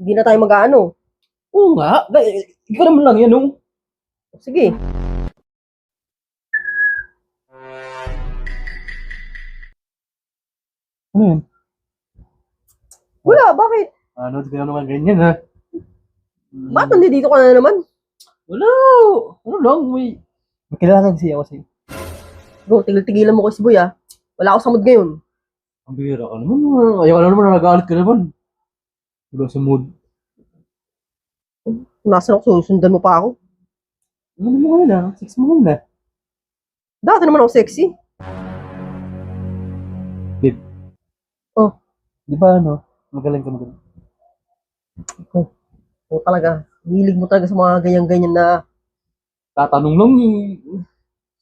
Hindi na tayo mag-aano. Oo nga. Ikaw naman lang yan, oh. Sige. Ano yan? Wala, bakit? Ano, di ka naman ganyan, ha? Ba't nandito ka na naman? Wala. Ano lang, may kailangan siya ako sa'yo. Go, tigil-tigilan mo ko si Boy ah. Wala akong samod ngayon. Ang bihira ka naman. Ayaw ka naman na nag-aalit ka naman. Wala sa mood. Nasaan ako, susundan mo pa ako. Ano mo ngayon, ha? 6 mo ngayon, ha? Dati naman ako sexy. Babe. Oh. Di ba, ano? Magaling ka magaling. Oo talaga. Hilig mo talaga sa mga ganyan-ganyan na Tatanong lang, eh.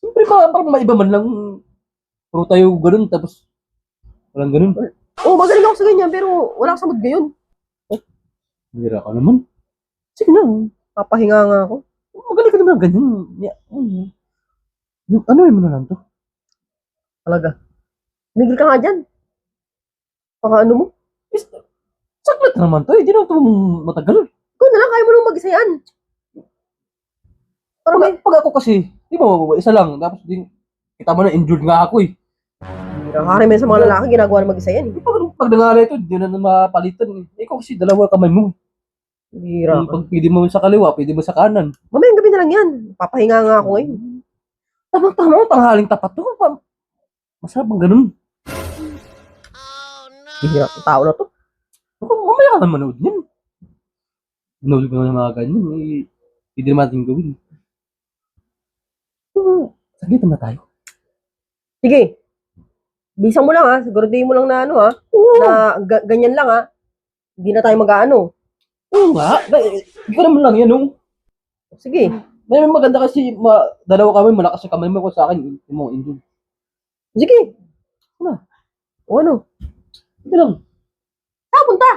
Siyempre, parang maiba man lang. Puro tayo ganun, tapos walang ganun. magaling ako sa ganyan, pero wala akong samod ngayon. Bihira ka naman. Sige na, papahinga nga ako. Magaling ka naman ganyan. Yeah. Ano yun mo na lang to? Talaga. Migil ka nga dyan. Baka ano mo? Saglit naman to, hindi naman to matagal. Ikaw na lang, kaya mo nung mag-isa yan. Pag ako kasi, di ba, isa lang. Tapos din, kita mo na, injured nga ako, eh. Karamihan sa mga lalaki, ginagawa na mag-isa yan. Pag nangyari ito, hindi na mapalitan, eh. Ikaw kasi, dalawa kamay mo. Hira ka. Pag pwede mo sa kaliwa, pwede mo sa kanan. Mamayang gabi na lang yan. Papahinga nga ako ngayon. Tama, tanghaling tapat to. Masarap ang ganun. Hira ang tao na to. Mamaya ka na manood niyan. Manood ka na mga ganyan, eh. Hindi naman natin gawin. Saglit naman tayo. Sige. Bisang mo lang ha. Siguraduhin mo lang na ano ha. Na ganyan lang ha. Hindi na tayo mag-aano. Oo nga. Ikaw naman lang yan, oh. Sige. May maganda kasi, dalawa kami, malakas yung kamay mo ko sa akin, yung mga injured. Sige. Ano? O ano? Hindi lang. Saan punta?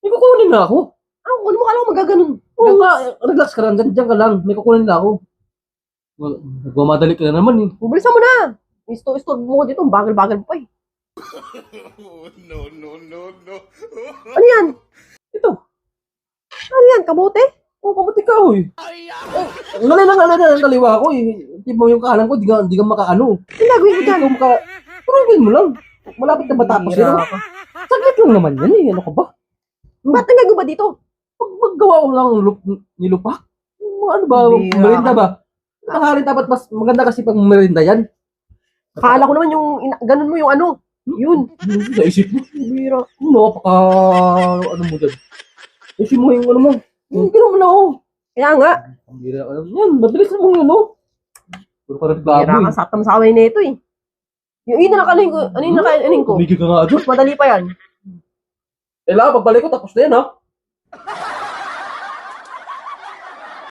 May kukunin na ako. Ano mo kala ko magaganon? Oo nga, relax ka lang, dyan ka lang. May kukunin na ako. Nagmamadali ka na naman, eh. Bilisan mo na. Isto mo ko dito. Bagal-bagal mo pa eh. No. Ano yan? Ito. Ano yan? Kamote? Oo, kamuti ka, eh. Ngalay na ang kaliwa ko, eh. Hindi mo yung kanan ko, di ka makaano. Ginagawin ko dyan. Ikaw Turugin mo lang. Malapit na matapos Hira yun. ka. Saglit lang naman yan, eh. Ano ka ba? Ba't nagagawa ba dito? Maggawa ko lang nilupak. Ano ba? Bira Merinda ka. ba? Tanghali dapat mas maganda kasi pag merinda yan. Akala ko naman yung ganun mo yung ano. Yun. Naisip mo. Bira. Ano mo dyan? Isip mo yung ano mo. Hindi naman ako. Kaya nga. Ang bira ka lang. Yan, mabilis na mong yun, no? Puro ka Bira nagbaboy. ka sa tamsaway na ito eh. Yung ina nakaling ko. Ano yung nakaling ko? Tumigil ka nga dyan. Mas madali pa yan. Kailangan pagbalik ko tapos na yan, ha?